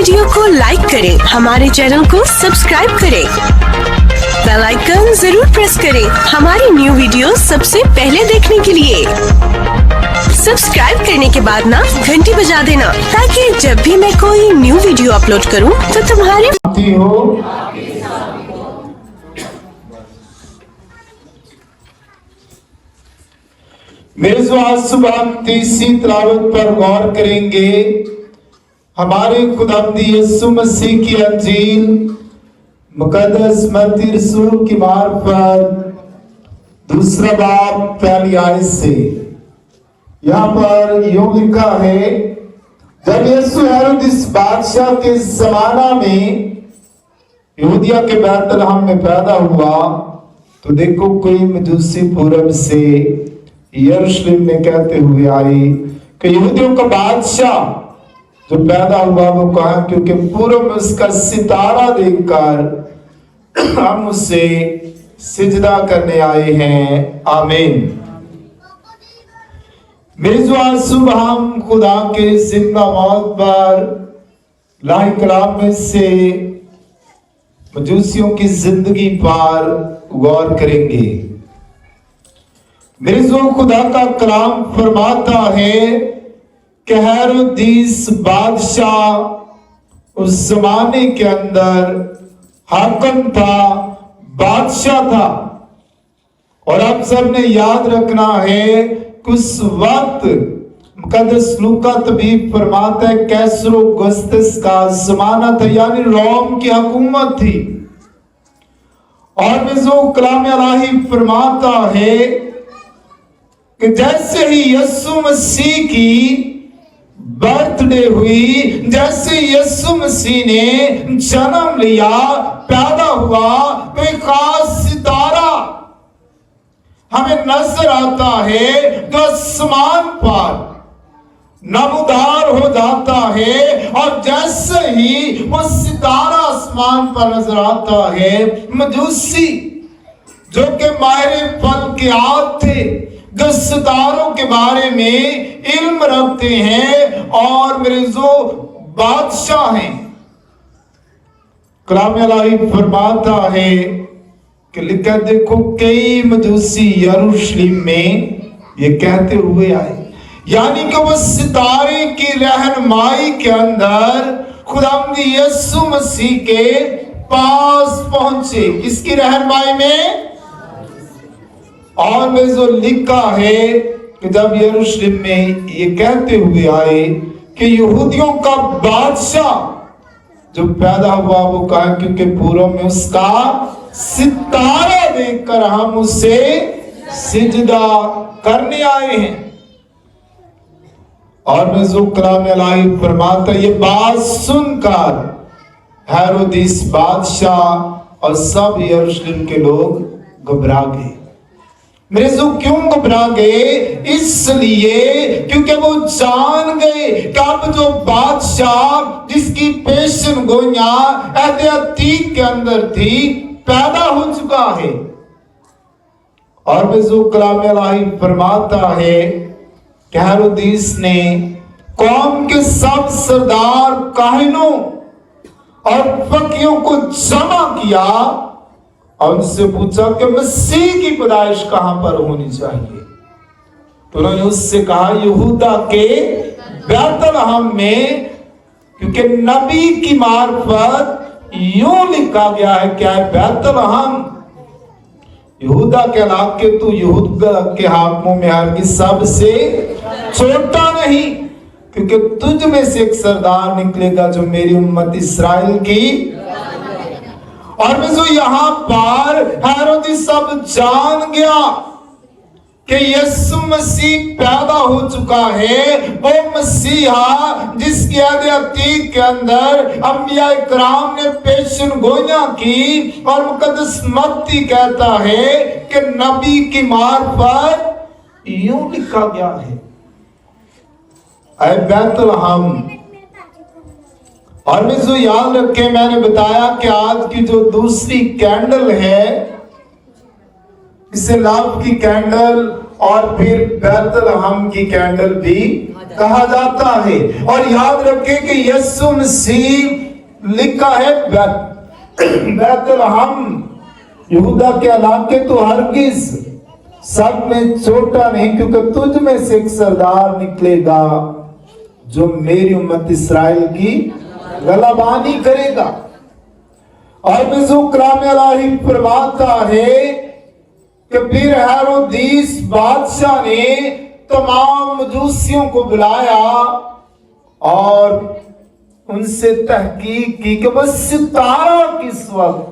Video को like करें, हमारे चैनल को सब्सक्राइब करें, बेल आइकन जरूर प्रेस करें हमारी न्यू वीडियो सबसे पहले देखने के लिए। सब्सक्राइब करने के बाद ना घंटी बजा देना, ताकि जब भी मैं कोई न्यू वीडियो अपलोड करूं तो तुम्हारे मेरे सुबह तीसरी तिलावत पर गौर करेंगे। हमारे खुदावंद यीशु मसीह की अंजील मुकद्दस मत्ती रसूल की मार्फत दूसरा बाब पहली आयत से यहाँ पर यूं लिखा है, जब यीशु हेरोदिस बादशाह के जमाना में यहूदिया के बैतलहम में पैदा हुआ तो देखो कोई मजूसी पूरब से यरूशलेम में कहते हुए आए कि यहूदियों का बादशाह जो पैदा हुआ वो कहा, क्योंकि पूरब में उसका सितारा देखकर हम उसे सिजदा करने आए हैं। आमीन। मेरे सुबह हम खुदा के जिंदा मौत पर लाही कलाम में से मजूसियों की जिंदगी पर गौर करेंगे। मेरे खुदा का कलाम फरमाता है कि हेरोदिस बादशाह उस जमाने के अंदर हाकिम था, बादशाह था। और आप सबने याद रखना है कि उस वक्त मुकद्दस लूका तबीब फरमाता है कैसरो अगुस्तस का जमाना था, यानी रोम की हुकूमत थी। और जो कलाम इलाही फरमाता है कि जैसे ही यीशु मसीह की बर्थडे हुई, जैसे यीशु मसीह ने जन्म लिया, पैदा हुआ, तो एक खास सितारा हमें नजर आता है जो आसमान पर नमूदार हो जाता है। और जैसे ही वो सितारा आसमान पर नजर आता है, मजूसी जो कि माहिर फल्कियात थे, जो सितारों के बारे में इल्म रखते हैं और मेरे जो बादशाह हैं, कलाम इलाही फरमाता है कि लिखा देखो कई मजूसी यरूशलेम में ये कहते हुए आए, यानी कि वो सितारे की रहनुमाई के अंदर खुदावंद यीशु मसीह के पास पहुंचे। किसकी रहनुमाई में? और में जो लिखा है कि जब यरूशलेम में ये कहते हुए आए कि यहूदियों का बादशाह जो पैदा हुआ वो कहा, क्योंकि पूर्व में उसका सितारा देखकर हम उसे सिजदा करने आए हैं। और में जो कलाम इलाही फरमाता, ये बात सुनकर हेरोदिस बादशाह और सब यरूशलेम के लोग घबरा गए। मेरे क्यों घबरा गए? इसलिए क्योंकि वो जान गए कि अब जो बादशाह जिसकी पेशन गोइयां अहद अतीक के अंदर थी पैदा हो चुका है। और जो कलाम इलाही फरमाता है कि हेरोदिस ने कौम के सब सरदार काहिनों और फकीहों को जमा किया और उनसे पूछा कि मसीह की पैदाइश कहां पर होनी चाहिए। तो उन्होंने उससे कहा यहूदा के बैतलहम में, क्योंकि नबी की मार्फत यूं लिखा गया है क्या है, बैतलहम यहूदा के इलाके तो यहूदा के हाकिमों में हर सबसे छोटा नहीं, क्योंकि तुझ में से एक सरदार निकलेगा जो मेरी उम्मत इस्राएल की। और जो यहाँ पर हेरोदिस सब जान गया कि यीशु मसीह पैदा हो चुका है, वो मसीहा जिसकी अहद अतीक के अंदर अंबिया इकराम ने पेशन गोइयां की। और मुकद्दस मत्ती कहता है कि नबी की मार्फत यूं लिखा गया है, ऐ बैतलहम। और में जो याद रखे, मैंने बताया कि आज की जो दूसरी कैंडल है, इसे लव की कैंडल और फिर बैतलहम की कैंडल भी कहा जाता है। और याद रखें कि यीशु मसीह लिखा है बैतलहम यहूदा के इलाके तो हरगिज सब में छोटा नहीं, क्योंकि तुझ में से एक सरदार निकलेगा जो मेरी उम्मत इस्राएल की गलाबानी करेगा। और मिज़ू कलाम इलाही फरमाता है कि फिर हेरोदिस बादशाह ने तमाम मजूसियों को बुलाया और उनसे तहकीक की कि वो सितारा किस वक्त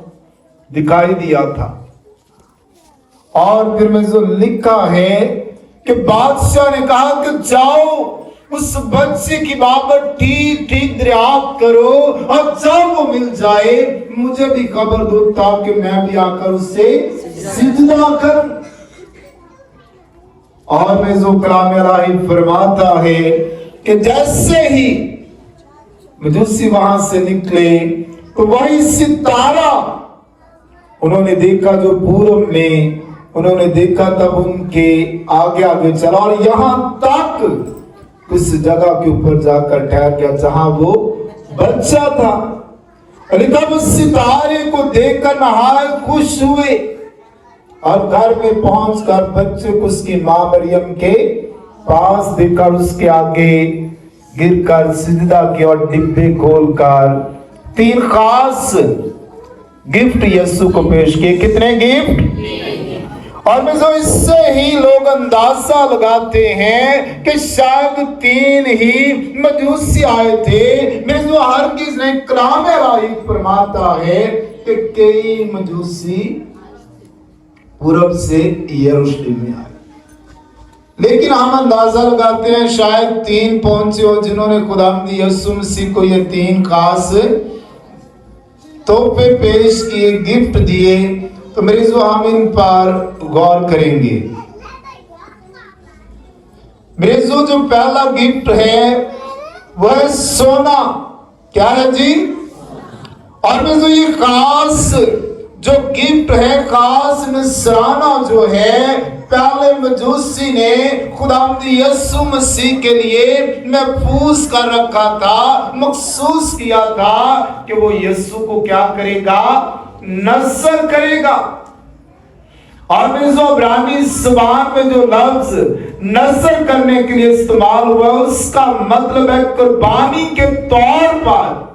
दिखाई दिया था। और फिर में जो लिखा है कि बादशाह ने कहा कि जाओ उस बच्चे की बाबत ठीक ठीक दरियाफ्त करो और जब वो मिल जाए मुझे भी खबर दो ताकि मैं भी आकर उससे सिजदा करूं। और में जो कलाम इलाही फरमाता है कि जैसे ही मजूसी वहां से निकले तो वही सितारा उन्होंने देखा जो पूरब में उन्होंने देखा, तब उनके आगे आगे चला और यहां तक उस जगह के ऊपर जाकर ठहर गया जहां वो बच्चा था। तब उस सितारे को देखकर नहायत खुश हुए और घर में पहुंचकर बच्चे को उसकी मां मरियम के पास देखकर उसके आगे गिरकर सिजदा किया और डिब्बे खोलकर 3 खास गिफ्ट यीशु को पेश किए। कितने गिफ्ट? और मिज़ो इससे ही लोग अंदाजा लगाते हैं कि शायद 3 ही मजूसी आए थे। मिज़ो हरगिज़ नहीं, कलाम इलाही फरमाता है कि कई मजूसी पूरब से यरूशलेम में आए, लेकिन हम अंदाजा लगाते हैं शायद 3 पहुंचे हो जिन्होंने खुदावंद यीशु मसीह को ये 3 खास तोहफे पेश किए, गिफ्ट दिए। तो मेरे जो हम इन पर गौर करेंगे। मेरे जो पहला गिफ्ट है वह सोना। क्या है जी? और मेरे जो ये खास जो गिफ्ट है, खास नसराना जो है, पहले मजूसी ने खुदावंद यीशु मसीह के लिए महफूज कर रखा था, मखसूस किया था कि वो यीशु को क्या करेगा? नज़र करेगा। और मेरे जो इब्रानी ज़बान में जो लफ्ज नज़र करने के लिए इस्तेमाल हुआ उसका मतलब है कुर्बानी के तौर पर,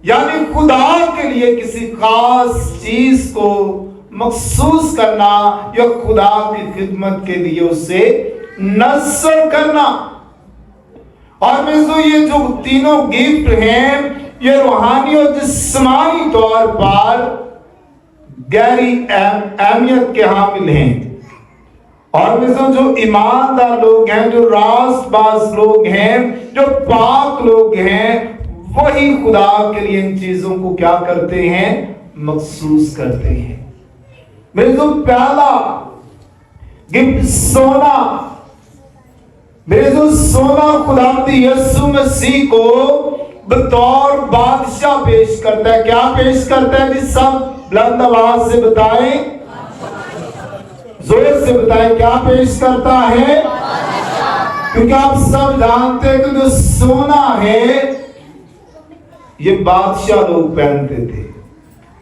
यानी खुदा के लिए किसी खास चीज को मखसूस करना या खुदा की खिदमत के लिए उसे नज़र करना। और में ये जो तीनों गिफ्ट हैं ये रूहानी और जिस्मानी तौर पर गहरी अहमियत के हामिल हैं। और में जो ईमानदार लोग हैं, जो रास्तबाज लोग हैं, जो पाक लोग हैं, वही खुदा के लिए इन चीजों को क्या करते हैं? मखसूस करते हैं। मेरे जो पहला गिफ्ट सोना, मेरे जो सोना खुदावंद यीशु मसीह को बतौर बादशाह पेश करता है। क्या पेश करता है? जिस सब बुलंद आवाज से बताएं, जोर से बताएं, क्या पेश करता है? क्योंकि आप सब जानते हैं कि जो सोना है ये बादशाह लोग पहनते थे।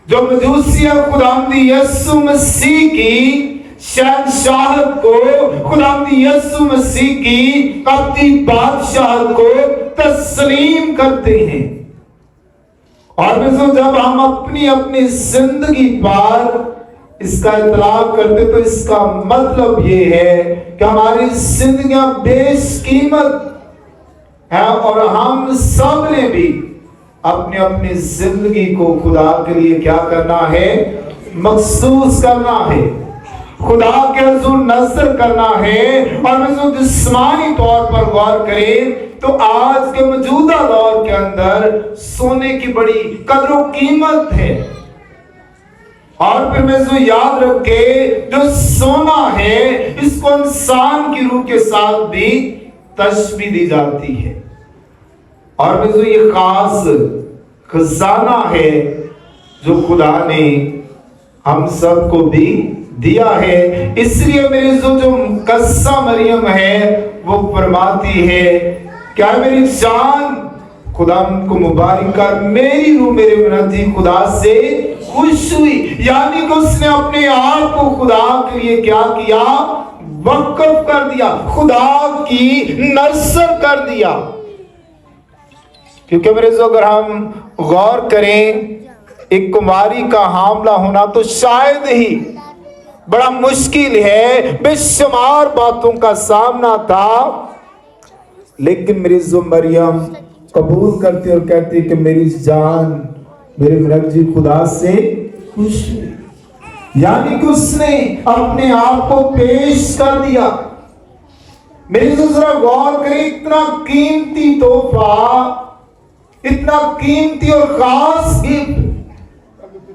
जो मजूसी खुदावंद यीशु मसीह की शहंशाहत को, खुदावंद यीशु मसीह की अपनी बादशाहत को तस्लीम करते हैं। और जब हम अपनी अपनी जिंदगी पर इसका इतलाक करते तो इसका मतलब ये है कि हमारी जिंदगियां बेशकीमत है और हम सब ने भी अपने अपनी जिंदगी को खुदा के लिए क्या करना है? मखसूस करना है, खुदा के हुजूर नज़र करना है। और मैं जो जिस्मानी तौर पर गौर करें तो आज के मौजूदा दौर के अंदर सोने की बड़ी कदर और कीमत है। और फिर मैं जो याद रखे, जो सोना है इसको इंसान की रूह के साथ भी तशबीह दी जाती है। और में जो ये खास खजाना है जो खुदा ने हम सबको भी दिया है। इसलिए मेरे जो मुकद्दसा मरियम है वो फरमाती है क्या मेरी जान खुदाम को मुबारक कर, मेरी रूह मेरे मुनज्जी खुदा से खुश हुई। यानी कि उसने अपने आप को खुदा के लिए क्या किया, वक्फ कर दिया, खुदा की नस्ल कर दिया। क्योंकि मेरे जो अगर हम गौर करें एक कुमारी का हामला होना तो शायद ही बड़ा मुश्किल है, बेशुमार बातों का सामना था, लेकिन मेरी जो मरियम कबूल करती और कहती कि मेरी जान मेरे मुनज्जी खुदा से खुश हुई। यानी कि उसने अपने आप को पेश कर दिया। मेरी जो जरा गौर करें, इतना कीमती तोहफा, इतना कीमती और खास गिफ्ट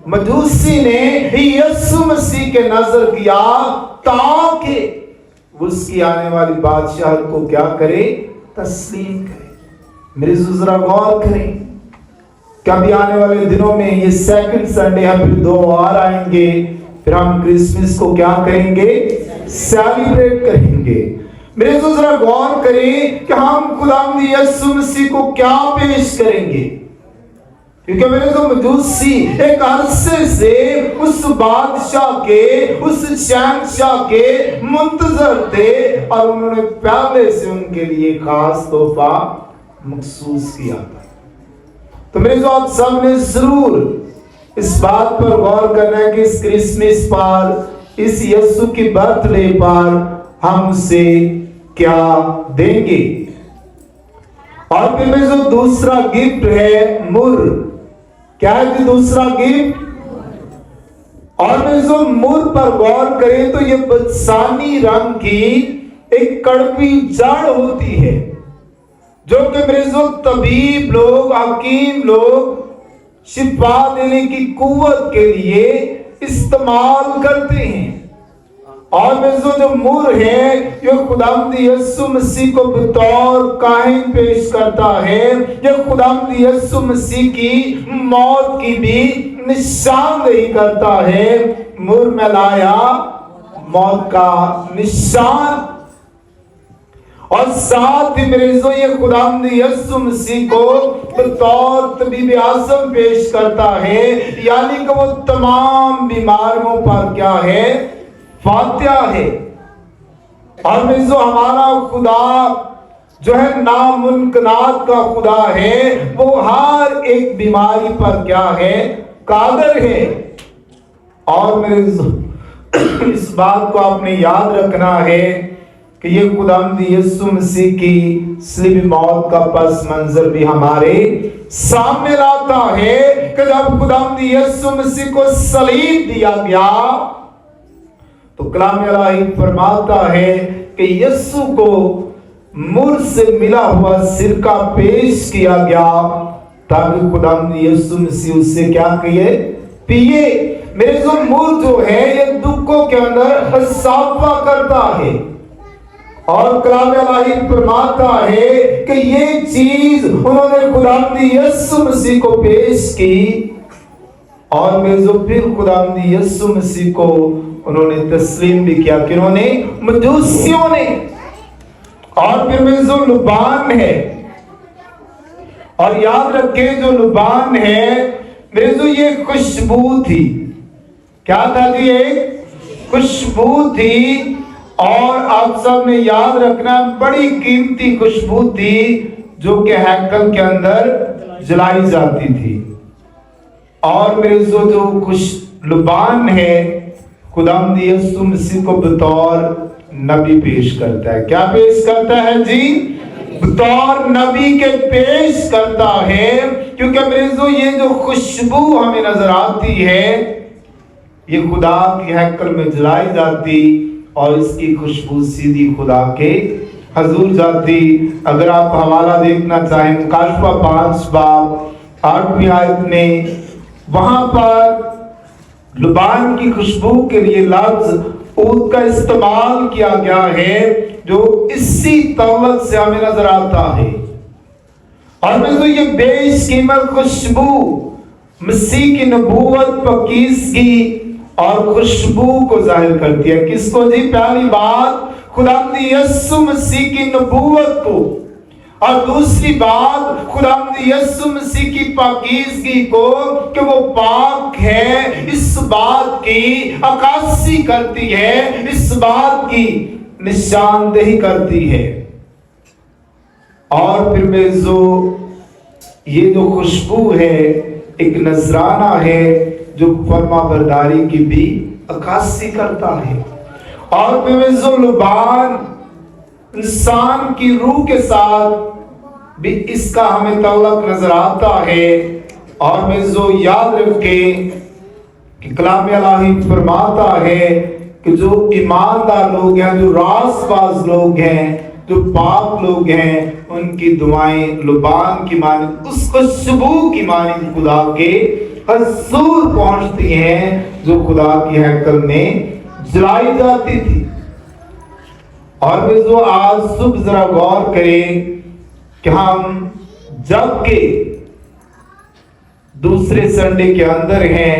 मजूसी ने यीशु मसीह के नजर किया ताकि उसकी आने वाली बादशाह को क्या करे, तस्लीम करे। मेरे जरा गौर करें, कभी आने वाले दिनों में ये सेकंड संडे है, फिर 2 और आएंगे, फिर हम क्रिसमस को क्या करेंगे, सेलिब्रेट करेंगे। मेरे जरा गौर करें कि हम खुदावंद यीशु मसीह को क्या पेश करेंगे, क्योंकि मेरे जो मजूसी एक अरसे से उस बादशाह के, उस शहंशाह के मुंतजर थे और उन्होंने पहले से उनके लिए खास तोहफा मखसूस किया था। तो मेरे जो आप सब ने जरूर इस बात पर गौर करना है कि इस क्रिसमस पर, इस यीशु की बर्थडे पर हम उसे क्या देंगे। और फिर में जो दूसरा गिफ्ट है मुर, क्या है दूसरा गिफ्ट, और में जो मुर पर गौर करें तो ये बदसानी रंग की एक कड़वी जड़ होती है, जो कि मेरे जो तबीब लोग, हकीम लोग शिफा देने की कुव्वत के लिए इस्तेमाल करते हैं। और में जो मुर है ये खुदावंद यीशु मसीह को बतौर काहिन पेश करता है। ये खुदावंद यीशु मसीह की मौत की भी निशानदेही करता है। मुर में लाया मौत का निशान, और साथ ही मेरे जो ये खुदावंद यीशु मसीह को बतौर तबीब आज़म पेश करता है, यानी कि वो तमाम बीमारियों पर क्या है, फातिहा है। और में जो हमारा खुदा जो है नामुमकिनात का खुदा है, वो हर एक बीमारी पर क्या है, कादिर है। और मेरे इस बात को आपने याद रखना है कि ये खुदावंद यीशु मसीह की सलीबी मौत का पस मंजर भी हमारे सामने लाता है कि जब खुदावंद यीशु मसीह को सलीब दिया गया तो कलाम इलाही फरमाता है कि यीशु को मुर से मिला हुआ सिरका पेश किया गया ताकि खुदावंद यीशु मसीह उससे क्या किए, पिए। मेरे जो मुर जो है ये दुखों के अंदर साफा करता है, और कलाम इलाही फरमाता है कि ये चीज उन्होंने खुदावंद यीशु मसीह को पेश की, और में जो फिर खुदावंद यीशु मसीह को उन्होंने तस्लीम भी किया, किन्होंने, मजूसियों ने। और फिर में जो लुबान है, और याद रखे जो लुबान है मेरे जो ये खुशबू थी, क्या था जी, एक खुशबू थी। और आप सब ने याद रखना बड़ी कीमती खुशबू थी जो कि हैकल के अंदर जलाई जाती थी। और मेरे जो खुश लुबान है खुदावंद यीशु मसीह को बतौर नबी पेश करता है। क्या पेश करता है जी, बतौर नबी के पेश करता है। क्योंकि मेरे जो ये जो खुशबू हमें नजर आती है ये खुदा की हैकल में जलाई जाती और इसकी खुशबू सीधी खुदा के हजूर जाती। अगर आप हवाला देखना चाहें मुकाशफा 5 बाब 8वीं आयत में, वहां पर लुबान की खुशबू के लिए लफ्ज ऊद का इस्तेमाल किया गया है जो इसी तौलत से हमें नजर आता है। और मैं तो ये बेशकीमत खुशबू मसीह की नबूवत, पाकीज़गी और खुशबू को जाहिर करती है। किसको जी, पहली बात खुदावंद यीशु मसीह की नबूवत को, और दूसरी बात खुदावंद यीशु मसीह की पाकीज़गी को कि वो पाक है, इस बात की अक्कासी करती है, इस बात की निशानदेही करती है। और फिर में ये जो खुशबू है एक नजराना है जो फरमाबरदारी की भी अक्कासी करता है। और फिर में जो लुबान इंसान की रूह के साथ भी इसका हमें तल्लक नजर आता है। और मैं जो याद रखे कि कलाम इलाही फरमाता है कि जो ईमानदार लोग हैं, जो रासबाज लोग हैं, जो पाक लोग हैं, उनकी दुआएं लुबान की मानी, उस खुशबू की मानी खुदा के हजूर पहुंचती हैं जो खुदा की हैकल में जलाई जाती थी। और वे जो आज सुबह जरा गौर करें कि हम जबकि दूसरे संडे के अंदर हैं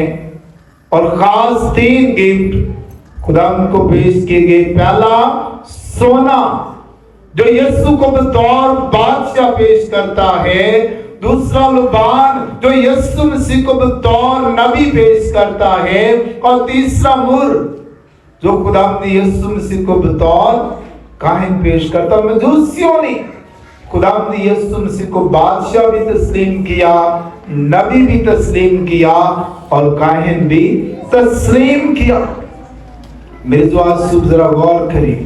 और खास 3 गिफ्ट खुदा को पेश किए गए। पहला सोना जो यीशु को बतौर बादशाह पेश करता है, दूसरा लुबान जो यीशु मसीह को बतौर नबी पेश करता है, और तीसरा मुर जो खुदावंद यीशु मसीह को बतौर काहिन पेश करता। मजूसियों ने खुदावंद यीशु मसीह को बादशाह भी तस्लीम किया, नबी भी तस्लीम किया, और काहिन भी तस्लीम किया। मेरे जो आज सुबह जरा गौर करें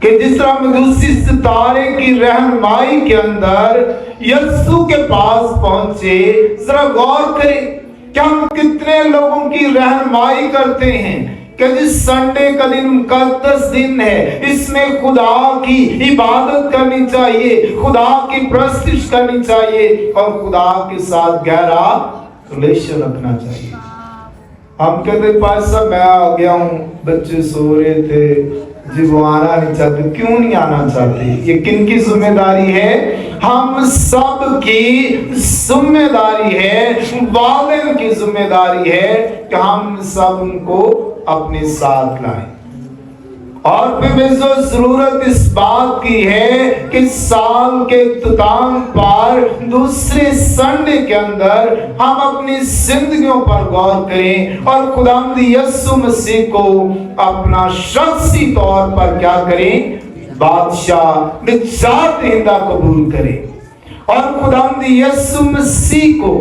कि जिस तरह मजूसी सितारे की रहनुमाई के अंदर यीशु के पास पहुंचे, जरा गौर करें कि हम कितने लोगों की रहनुमाई करते हैं कि जिस संडे का दिन मुकद्दस दिन है, इसमें खुदा की इबादत करनी चाहिए, खुदा की प्रस्तिश करनी चाहिए और खुदा के साथ गहरा रिलेशन रखना चाहिए। हम कहते पासा मैं आ गया हूँ, बच्चे सो रहे थे जी, वो आना नहीं चाहते। क्यों नहीं आना चाहते? ये किनकी जिम्मेदारी है? हम सब की जिम्मेदारी है, वालिदैन की जिम्मेदारी है कि हम सब उनको अपने साथ लाएं। और फिर जो जरूरत इस बात की है कि साल के इख्तिताम पर दूसरे संडे के अंदर हम अपनी जिंदगियों पर गौर करें और खुदावंद यीशु मसीह को अपना शख्सी तौर पर क्या करें? बादशाह निजात दहिंदा कबूल करें और खुदावंद यीशु मसीह को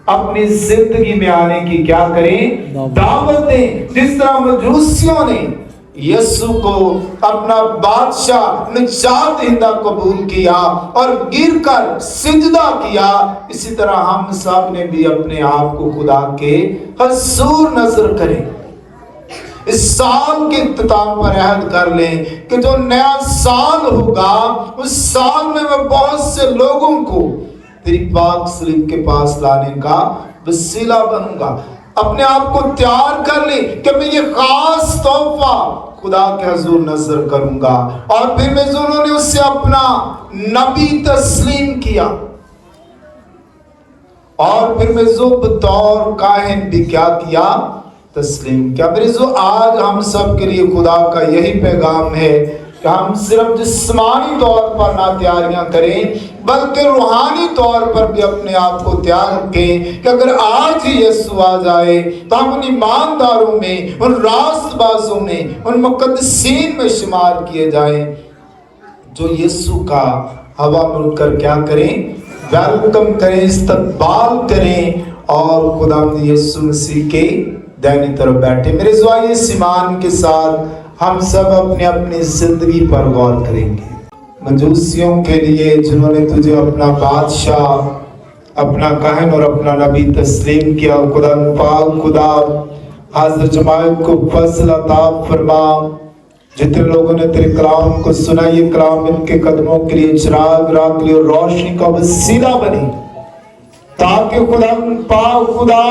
अपनी जिंदगी में आने की क्या करें? दावत दें। जिस तरह मजूसियों ने यीशु को अपना बादशाह निजात दहिंदा कबूल किया और गिरकर सिजदा किया, इसी तरह हम सब ने भी अपने आप को खुदा के हुजूर नजर करें। इस साल के इख्तिताम पर अहद कर लें कि जो नया साल होगा उस साल में मैं बहुत से लोगों को तेरी पाक सलीब के पास लाने का वसीला बनूंगा। अपने आप को तैयार कर ले कि मैं ये खास तोहफा खुदा के हुजूर नजर करूंगा। और फिर में उन्होंने उससे अपना नबी तस्लीम किया और फिर में जो बतौर काहिन भी क्या किया? तस्लीम किया। मेरे जो आज हम सब के लिए खुदा का यही पैगाम है कि हम सिर्फ जिस्मानी तौर पर ना तैयारियां करें बल्कि रूहानी तौर पर भी अपने आप को तैयार रखें कि अगर आज ही यीशु आ जाए तो हम उन ईमानदारों में, उन रास्तबाजों में, उन मुकद्दसीन में शुमार किए जाएं जो यीशु का हवा में उठकर क्या करें? वेलकम करें, इस्तकबाल करें और खुदावंद यीशु मसीह के दाहिनी तरफ बैठे। मेरे ज़वाई सीमान के साथ हम सब अपने अपनी जिंदगी पर गौर करेंगे। मजूसियों के लिए जिन्होंने तुझे अपना बादशाह, अपना काहिन और अपना नबी तस्लीम किया, खुदा पाक खुदा हाज़िर जमात को फज़ल अता फरमा। जितने लोगों ने तेरे कलाम को सुना, ये कलाम इनके कदमों के लिए चिराग, राह के लिए रोशनी का वसीला बने ताकि खुदा पाक खुदा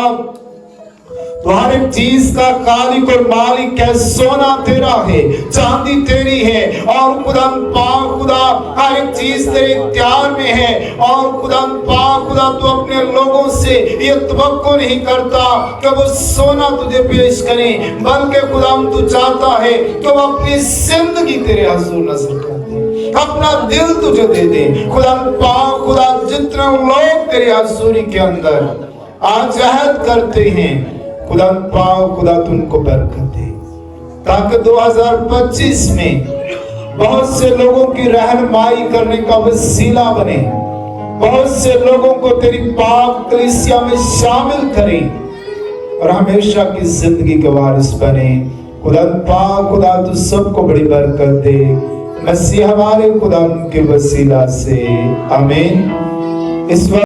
तो हर एक चीज का खालिक और मालिक है। सोना तेरा है, चांदी तेरी है, और खुदा पाक खुदा हर एक चीज तेरे इख्तियार में है। और खुदा पाक खुदा तू अपने लोगों से ये तवक्को नहीं करता कि वो सोना तुझे पेश करें, बल्कि खुदा तू चाहता है कि वो अपनी जिंदगी तेरे हुजूर नजर कर दे, अपना दिल तुझे दे दे। खुदा पाक खुदा जितने लोग तेरे हुजूरी के अंदर आज अहद करते हैं, खुदा पाक खुदा तुमको बरकत दे, ताकि 2025 में बहुत से लोगों की रहनुमाई करने का वसीला बने, बहुत से लोगों को तेरी पाक कलीसिया में शामिल करें और हमेशा की जिंदगी के वारिस बने। खुदा पाक खुदा तू सबको बड़ी बरकत दे, मसीह हमारे खुदा के वसीला से, आमीन। इस